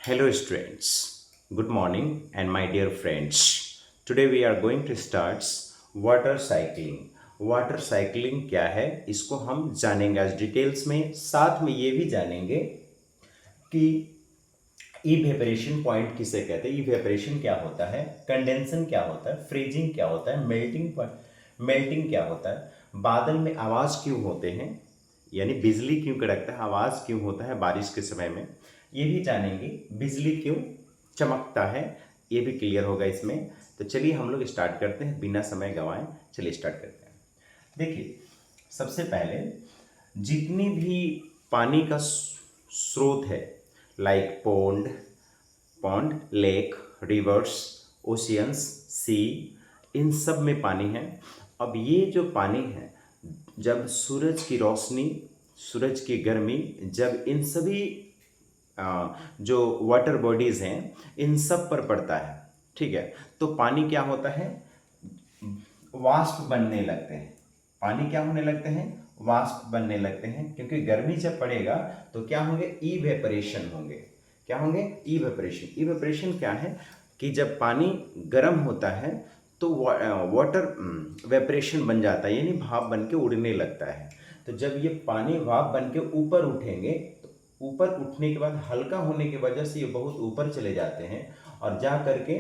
Hello, students. Good morning, and my dear friends. Today we are going to start water cycling. Water cycling क्या है इसको हम जानेंगे आज डिटेल्स में। साथ में ये भी जानेंगे कि इवेपरेशन पॉइंट किसे कहते हैं, इवेपरेशन क्या होता है, कंडेंसन क्या होता है, फ्रीजिंग क्या होता है, मेल्टिंग क्या होता है, बादल में आवाज़ क्यों होते हैं, यानी बिजली क्यों कड़कता है, आवाज़ क्यों होता है बारिश के समय में, ये भी जानेंगे। बिजली क्यों चमकता है ये भी क्लियर होगा इसमें। तो चलिए हम लोग स्टार्ट करते हैं बिना समय गंवाए। चलिए स्टार्ट करते हैं। देखिए, सबसे पहले जितनी भी पानी का स्रोत है, like pond, lake, rivers, oceans, sea, इन सब में पानी है। अब ये जो पानी है, जब सूरज की रोशनी, सूरज की गर्मी, जब इन सभी जो वाटर बॉडीज़ हैं इन सब पर पड़ता है, ठीक है, तो पानी क्या होता है, वाष्प बनने लगते हैं। पानी क्या होने लगते हैं, वाष्प बनने लगते हैं, क्योंकि गर्मी जब पड़ेगा तो क्या होंगे, इवेपरेशन होंगे। क्या होंगे, इवेपरेशन। इवेपरेशन क्या है कि जब पानी गर्म होता है तो वाटर वेपरेशन बन जाता है, यानी भाप बन के उड़ने लगता है। तो जब ये पानी भाप बन के ऊपर उठेंगे तो ऊपर उठने के बाद हल्का होने की वजह से ये बहुत ऊपर चले जाते हैं और जा करके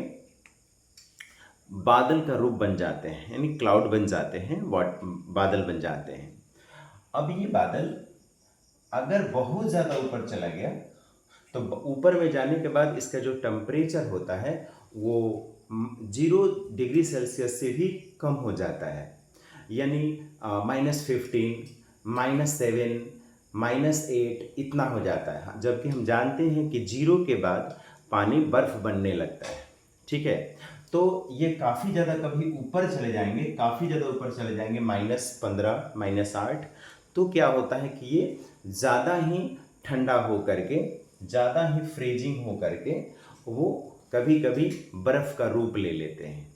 बादल का रूप बन जाते हैं, यानी क्लाउड बन जाते हैं, बादल बन जाते हैं। अब ये बादल अगर बहुत ज़्यादा ऊपर चला गया तो ऊपर में जाने के बाद इसका जो टेम्परेचर होता है वो 0 डिग्री सेल्सियस से भी कम हो जाता है, यानी -15, -7, -8 इतना हो जाता है। जबकि हम जानते हैं कि जीरो के बाद पानी बर्फ़ बनने लगता है, ठीक है। तो ये काफ़ी ज़्यादा कभी ऊपर चले जाएंगे, काफ़ी ज़्यादा ऊपर चले जाएंगे, -15, -8, तो क्या होता है कि ये ज़्यादा ही ठंडा हो करके, ज़्यादा ही फ्रीजिंग हो करके वो कभी कभी बर्फ़ का रूप ले लेते हैं।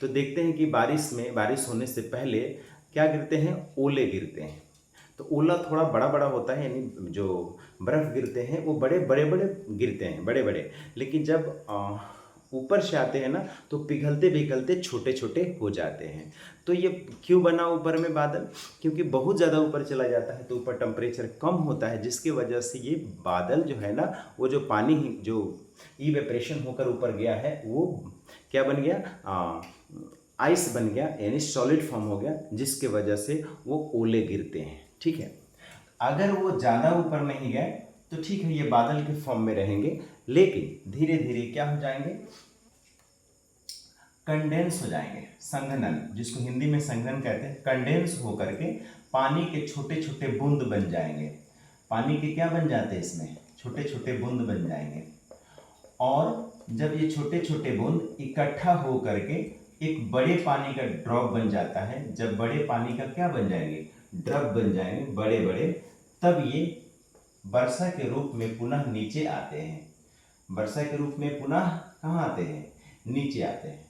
तो देखते हैं कि बारिश होने से पहले क्या गिरते हैं, ओले गिरते हैं। तो ओला थोड़ा बड़ा बड़ा होता है, यानी जो बर्फ़ गिरते हैं वो बड़े बड़े बड़े गिरते हैं, बड़े बड़े। लेकिन जब ऊपर से आते हैं ना तो पिघलते पिघलते छोटे छोटे हो जाते हैं। तो ये क्यों बना ऊपर में बादल, क्योंकि बहुत ज़्यादा ऊपर चला जाता है तो ऊपर टेम्परेचर कम होता है, जिसकी वजह से ये बादल जो है ना, वो जो पानी जो इवेपरेशन होकर ऊपर गया है वो क्या बन गया, आइस बन गया, यानी सॉलिड फॉर्म हो गया, जिसके वजह से वो ओले गिरते हैं, ठीक है। अगर वो ज़्यादा ऊपर नहीं गए तो ठीक है, ये बादल के फॉर्म में रहेंगे, लेकिन धीरे धीरे क्या हो जाएंगे, कंडेंस हो जाएंगे। संघनन, जिसको हिंदी में संघनन कहते हैं, कंडेंस होकर के पानी के छोटे छोटे बूंद बन जाएंगे। पानी के क्या बन जाते हैं, इसमें छोटे छोटे बूंद बन जाएंगे। और जब ये छोटे छोटे बूंद इकट्ठा हो करके एक बड़े पानी का ड्रॉप बन जाता है, जब बड़े पानी का क्या बन जाएंगे, ड्रॉप बन जाएंगे बड़े बड़े, तब ये वर्षा के रूप में पुनः नीचे आते हैं। वर्षा के रूप में पुनः कहाँ आते हैं, नीचे आते हैं।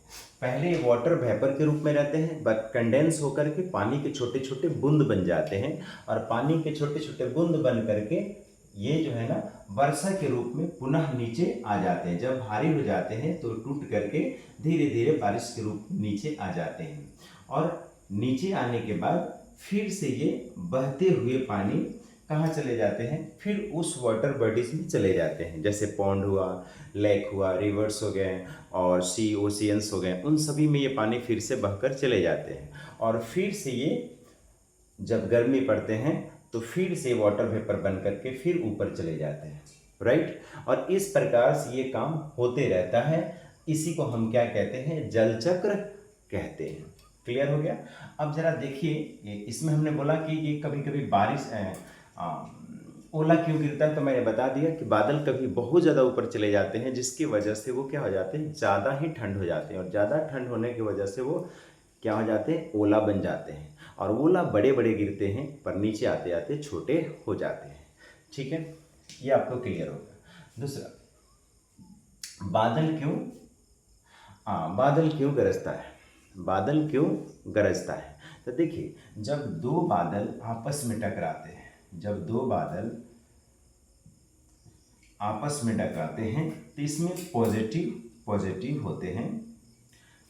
पहले वाटर वेपर के रूप में रहते हैं, बट कंडेंस होकर के पानी के छोटे छोटे बूंद बन जाते हैं, और पानी के छोटे छोटे बूंद बन करके ये जो है ना वर्षा के रूप में पुनः नीचे आ जाते हैं। जब भारी हो जाते हैं तो टूट करके धीरे धीरे बारिश के रूप में नीचे आ जाते हैं, और नीचे आने के बाद फिर से ये बहते हुए पानी कहाँ चले जाते हैं, फिर उस वाटर बॉडीज में चले जाते हैं, जैसे पॉन्ड हुआ, लेक हुआ, रिवर्स हो गए और सी ओशियंस हो गए, उन सभी में ये पानी फिर से बहकर चले जाते हैं। और फिर से ये जब गर्मी पड़ते हैं तो फिर से वाटर वेपर बन करके फिर ऊपर चले जाते हैं, राइट। और इस प्रकार से ये काम होते रहता है। इसी को हम क्या कहते हैं, जल चक्र कहते हैं। क्लियर हो गया। अब जरा देखिए, इसमें हमने बोला कि ये कभी कभी बारिश ओला क्यों गिरता है, तो मैंने बता दिया कि बादल कभी बहुत ज़्यादा ऊपर चले जाते हैं, जिसकी वजह से वो क्या हो जाते हैं, ज़्यादा ही ठंड हो जाते हैं, और ज़्यादा ठंड होने की वजह से वो क्या हो जाते हैं, ओला बन जाते हैं। और ओला बड़े बड़े गिरते हैं पर नीचे आते आते छोटे हो जाते हैं, ठीक है। ये आपको क्लियर होगा। दूसरा, बादल क्यों, बादल क्यों गरजता है, बादल क्यों गरजता है। तो देखिए, जब दो बादल आपस में टकराते हैं, जब दो बादल आपस में टकराते हैं तो इसमें पॉजिटिव पॉजिटिव होते हैं,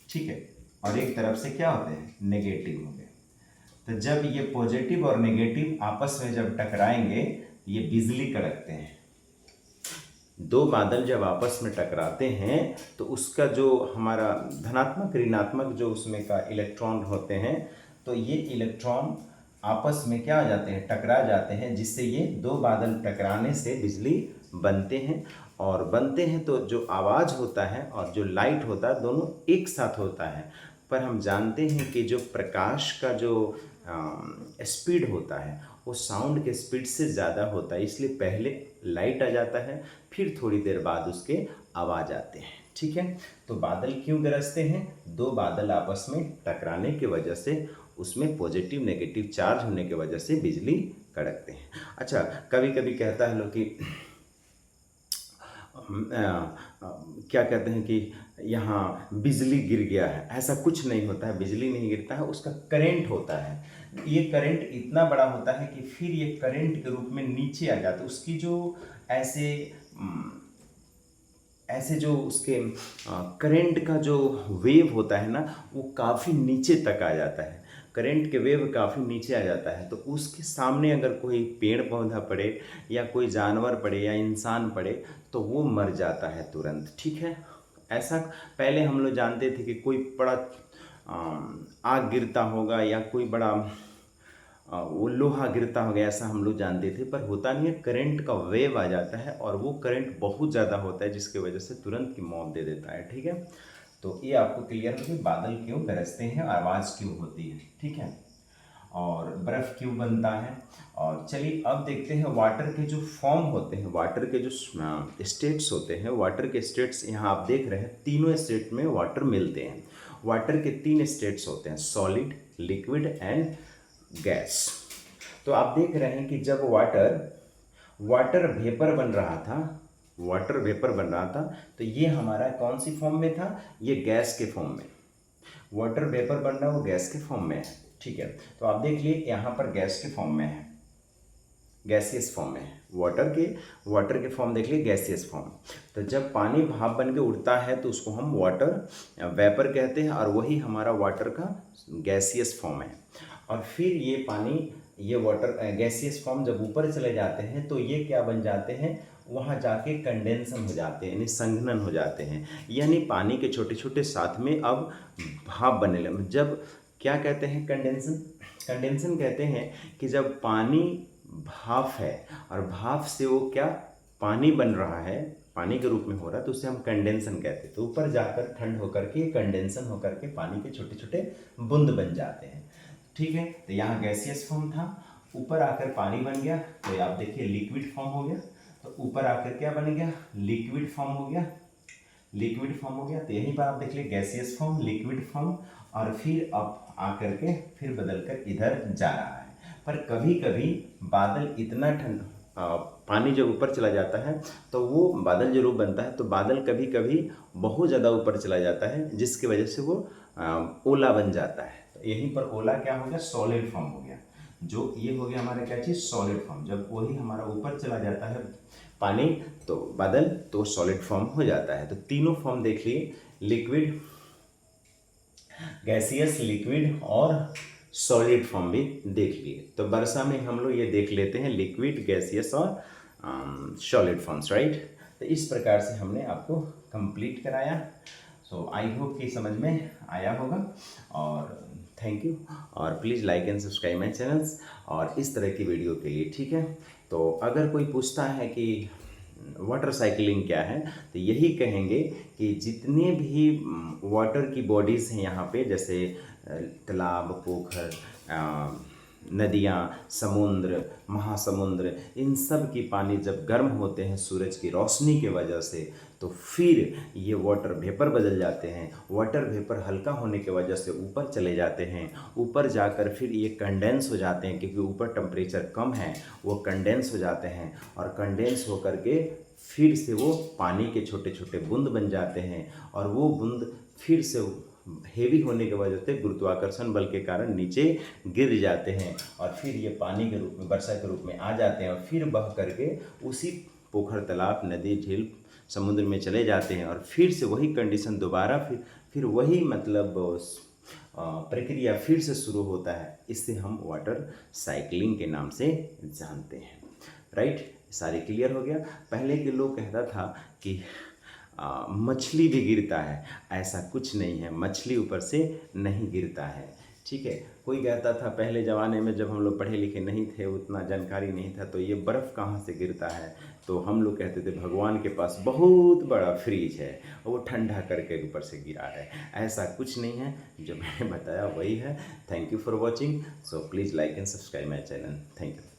ठीक है, और एक तरफ से क्या होते हैं, नेगेटिव हो गए। तो जब ये पॉजिटिव और नेगेटिव आपस में जब टकराएंगे ये बिजली कड़कते हैं। दो बादल जब आपस में टकराते हैं तो उसका जो हमारा धनात्मक ऋणात्मक जो उसमें का इलेक्ट्रॉन होते हैं, तो ये इलेक्ट्रॉन आपस में क्या आ जाते हैं, टकरा जाते हैं, जिससे ये दो बादल टकराने से बिजली बनते हैं। और बनते हैं तो जो आवाज़ होता है और जो लाइट होता है दोनों एक साथ होता है। पर हम जानते हैं कि जो प्रकाश का जो स्पीड होता है वो साउंड के स्पीड से ज़्यादा होता है, इसलिए पहले लाइट आ जाता है, फिर थोड़ी देर बाद उसके आवाज़ आते हैं, ठीक है। तो बादल क्यों गरजते हैं, दो बादल आपस में टकराने की वजह से उसमें पॉजिटिव नेगेटिव चार्ज होने की वजह से बिजली कड़कते हैं। अच्छा, कभी कभी कहता है लोग कि क्या कहते हैं कि यहाँ बिजली गिर गया है, ऐसा कुछ नहीं होता है, बिजली नहीं गिरता है, उसका करंट होता है। ये करंट इतना बड़ा होता है कि फिर ये करंट के रूप में नीचे आ जाता है, उसकी जो ऐसे ऐसे जो उसके करंट का जो वेव होता है ना वो काफ़ी नीचे तक आ जाता है, करंट के वेव काफ़ी नीचे आ जाता है। तो उसके सामने अगर कोई पेड़ पौधा पड़े या कोई जानवर पड़े या इंसान पड़े तो वो मर जाता है तुरंत, ठीक है। ऐसा पहले हम लोग जानते थे कि कोई बड़ा आग गिरता होगा या कोई बड़ा वो लोहा गिरता होगा, ऐसा हम लोग जानते थे, पर होता नहीं है, करंट का वेव आ जाता है और वो करंट बहुत ज़्यादा होता है जिसकी वजह से तुरंत की मौत दे देता है, ठीक है। तो ये आपको क्लियर हो कि बादल क्यों गरजते हैं, आवाज़ क्यों होती है, ठीक है, और बर्फ़ क्यों बनता है। और चलिए अब देखते हैं वाटर के जो फॉर्म होते हैं, वाटर के जो स्टेट्स होते हैं, वाटर के स्टेट्स यहाँ आप देख रहे हैं, तीनों स्टेट में वाटर मिलते हैं। वाटर के तीन स्टेट्स होते हैं, सॉलिड, लिक्विड एंड गैस। तो आप देख रहे हैं कि जब वाटर वेपर बन रहा था, वाटर वेपर बन रहा था, तो ये हमारा कौन सी फॉर्म में था, ये गैस के फॉर्म में। वाटर वेपर बन रहा है वो गैस के फॉर्म में है, ठीक है। तो आप देख लिए यहाँ पर गैस के फॉर्म में है, गैसियस फॉर्म में है, वाटर के फॉर्म देख लिए, गैसियस फॉर्म। तो जब पानी भाप बन के उड़ता है तो उसको हम वाटर वेपर कहते हैं, और वही हमारा वाटर का गैसियस फॉर्म है। और फिर ये पानी, ये वाटर गैसियस फॉर्म जब ऊपर चले जाते हैं तो ये क्या बन जाते हैं, वहाँ जाके कंडेंसन हो जाते हैं, यानी संघनन हो जाते हैं, यानी पानी के छोटे छोटे साथ में अब भाप बनने लगे। जब क्या कहते हैं कंडेंसन, कंडेंसन कहते हैं कि जब पानी भाप है और भाप से वो क्या पानी बन रहा है, पानी के रूप में हो रहा है, तो उसे हम कंडेंसन कहते हैं। तो ऊपर जाकर ठंड होकर के कंडेंसन होकर के पानी के छोटे छोटे बूंद बन जाते हैं, ठीक है। तो यहाँ गैसियस फॉर्म था, ऊपर आकर पानी बन गया, तो आप देखिए लिक्विड फॉर्म हो गया। तो ऊपर आकर क्या बन गया, लिक्विड फॉर्म हो गया, लिक्विड फॉर्म हो गया। तो यहीं पर आप देख लिए गैसियस फॉर्म, लिक्विड फॉर्म, और फिर अब आकर के फिर बदल कर इधर जा रहा है। पर कभी कभी बादल इतना पानी जब ऊपर चला जाता है तो वो बादल जो रूप बनता है, तो बादल कभी कभी बहुत ज़्यादा ऊपर चला जाता है जिसकी वजह से वो ओला बन जाता है। तो यहीं पर ओला क्या हो गया, सॉलिड फॉर्म हो गया। जो ये हो गया हमारा क्या चीज़, सॉलिड फॉर्म। जब वही हमारा ऊपर चला जाता है पानी तो बादल, तो सॉलिड फॉर्म हो जाता है। तो तीनों फॉर्म देख लिए, लिक्विड, गैसियस, लिक्विड और सॉलिड फॉर्म भी देख लिए। तो वर्षा में हम लोग ये देख लेते हैं लिक्विड, गैसियस और सॉलिड फॉर्म्स, राइट। तो इस प्रकार से हमने आपको कंप्लीट कराया। सो आई होप कि समझ में आया होगा, और थैंक यू। और please like and subscribe my channels और इस तरह की वीडियो के लिए, ठीक है। तो अगर कोई पूछता है कि वाटर साइकिलिंग क्या है, तो यही कहेंगे कि जितने भी वाटर की बॉडीज़ हैं यहाँ पे, जैसे तालाब, पोखर, नदियाँ, समुद्र, महासमुद्र, इन सब की पानी जब गर्म होते हैं सूरज की रोशनी की वजह से, तो फिर ये वाटर वेपर बदल जाते हैं। वाटर वेपर हल्का होने की वजह से ऊपर चले जाते हैं, ऊपर जाकर फिर ये कंडेंस हो जाते हैं, क्योंकि ऊपर टेम्परेचर कम है, वो कंडेंस हो जाते हैं, और कंडेंस होकर के फिर से वो पानी के छोटे छोटे बूंद बन जाते हैं, और वो बूंद फिर से हेवी होने की वजह से गुरुत्वाकर्षण बल के कारण नीचे गिर जाते हैं, और फिर ये पानी के रूप में, वर्षा के रूप में आ जाते हैं, और फिर बह करके उसी पोखर, तालाब, नदी, झील, समुद्र में चले जाते हैं और फिर से वही कंडीशन दोबारा फिर वही मतलब प्रक्रिया फिर से शुरू होता है। इससे हम वाटर साइकिलिंग के नाम से जानते हैं। राइट, सारे क्लियर हो गया। पहले के लोग कहता था कि मछली भी गिरता है, ऐसा कुछ नहीं है, मछली ऊपर से नहीं गिरता है। ठीक है, कोई कहता था पहले ज़माने में जब हम लोग पढ़े लिखे नहीं थे, उतना जानकारी नहीं था, तो ये बर्फ़ कहाँ से गिरता है, तो हम लोग कहते थे भगवान के पास बहुत बड़ा फ्रिज है और वो ठंडा करके ऊपर से गिरा है। ऐसा कुछ नहीं है, जो मैंने बताया वही है। Thank you for watching. So please like and subscribe my channel. Thank you.